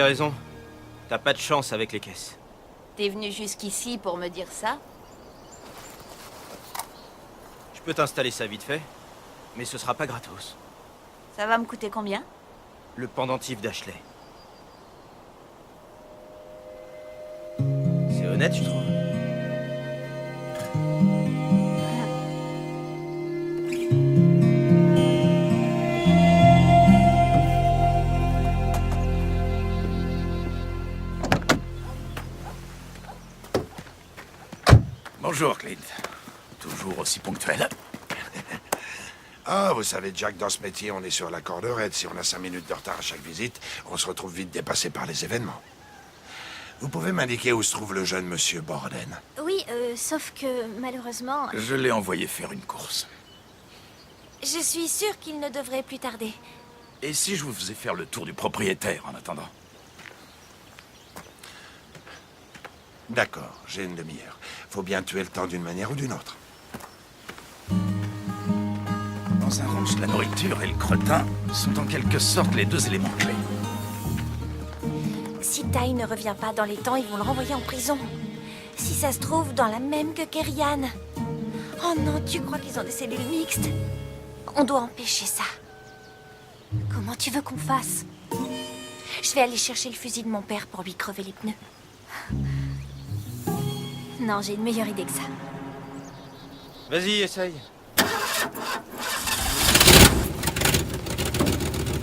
raison. T'as pas de chance avec les caisses. T'es venu jusqu'ici pour me dire ça? Je peux t'installer ça vite fait, mais ce sera pas gratos. Ça va me coûter combien? Le pendentif d'Ashley. C'est honnête, je trouve. Bonjour, Clint. Toujours aussi ponctuel. Ah, vous savez, Jack, dans ce métier, on est sur la corde raide. Si on a 5 minutes de retard à chaque visite, on se retrouve vite dépassé par les événements. Vous pouvez m'indiquer où se trouve le jeune monsieur Borden? Oui, sauf que, malheureusement, Je l'ai envoyé faire une course. je suis sûre qu'il ne devrait plus tarder. Et si je vous faisais faire le tour du propriétaire en attendant? D'accord, j'ai une demi-heure. Faut bien tuer le temps d'une manière ou d'une autre. Dans un ranch, la nourriture et le cretin sont en quelque sorte les deux éléments clés. Si Tai ne revient pas dans les temps, ils vont le renvoyer en prison. Si ça se trouve, dans la même que Kerrian. Oh non, tu crois qu'ils ont des cellules mixtes? On doit empêcher ça. Comment tu veux qu'on fasse? Je vais aller chercher le fusil de mon père pour lui crever les pneus. Non, j'ai une meilleure idée que ça. Vas-y, essaye.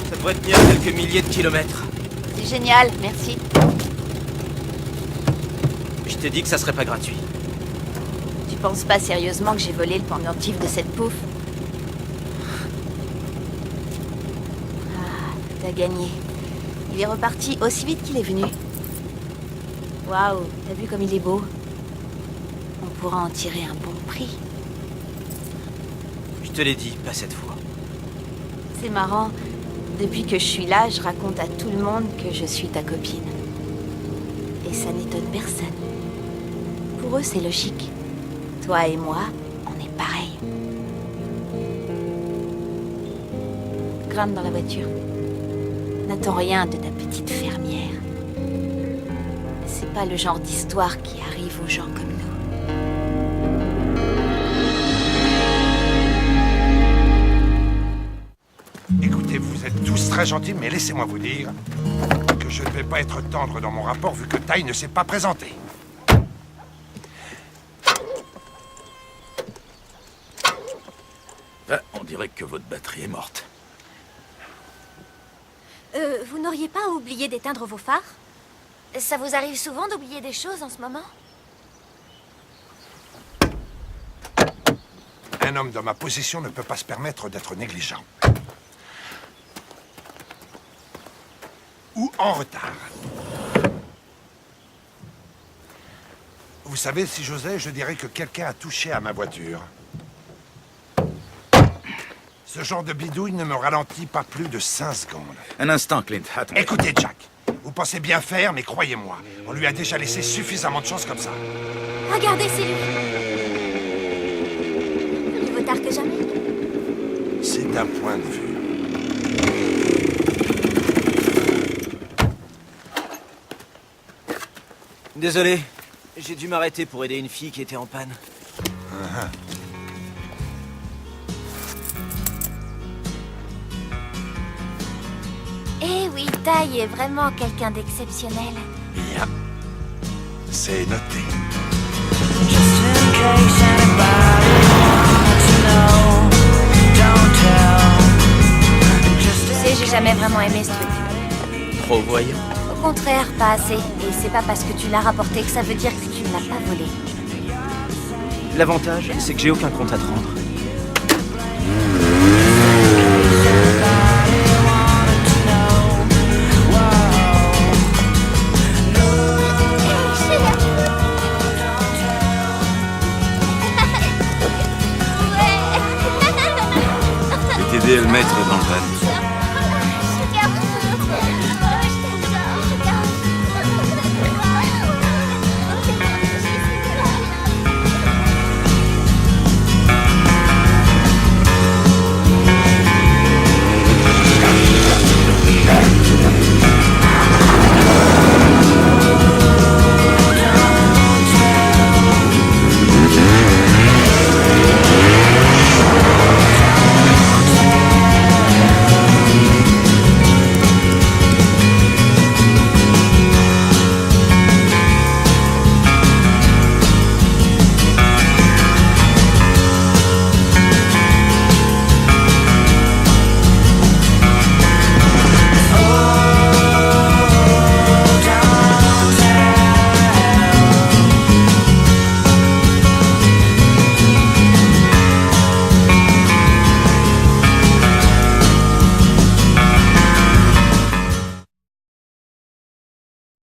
Ça devrait tenir quelques milliers de kilomètres. C'est génial, merci. Je t'ai dit que ça serait pas gratuit. Tu penses pas sérieusement que j'ai volé le pendentif de cette pouffe? Ah, t'as gagné. Il est reparti aussi vite qu'il est venu. Waouh, t'as vu comme il est beau? On pourra en tirer un bon prix. Je te l'ai dit, pas cette fois. C'est marrant. Depuis que je suis là, je raconte à tout le monde que je suis ta copine. Et ça n'étonne personne. Pour eux, c'est logique. Toi et moi, on est pareils. Grimpe dans la voiture. N'attends rien de ta petite fermière. C'est pas le genre d'histoire qui arrive aux gens comme nous. Écoutez, vous êtes tous très gentils, mais laissez-moi vous dire que je ne vais pas être tendre dans mon rapport vu que Tai ne s'est pas présenté. Ah, on dirait que votre batterie est morte. Vous n'auriez pas oublié d'éteindre vos phares? Ça vous arrive souvent d'oublier des choses en ce moment? Un homme dans ma position ne peut pas se permettre d'être négligent. Ou en retard. Vous savez, si j'osais, je dirais que quelqu'un a touché à ma voiture. Ce genre de bidouille ne me ralentit pas plus de 5 secondes. Un instant, Clint. Attends. Écoutez, Jack, vous pensez bien faire, mais croyez-moi, on lui a déjà laissé suffisamment de chance comme ça. Regardez, c'est lui. Mieux vaut tard que jamais. C'est un point de vue. Désolé, j'ai dû m'arrêter pour aider une fille qui était en panne. Eh oui, Tai est vraiment quelqu'un d'exceptionnel. Bien. C'est noté. Tu sais, j'ai jamais vraiment aimé ce truc. Trop voyant. Au contraire, pas assez. Et c'est pas parce que tu l'as rapporté que ça veut dire que tu ne l'as pas volé. L'avantage, c'est que j'ai aucun compte à te rendre. Ouais. Je vais t'aider à le mettre dans le van.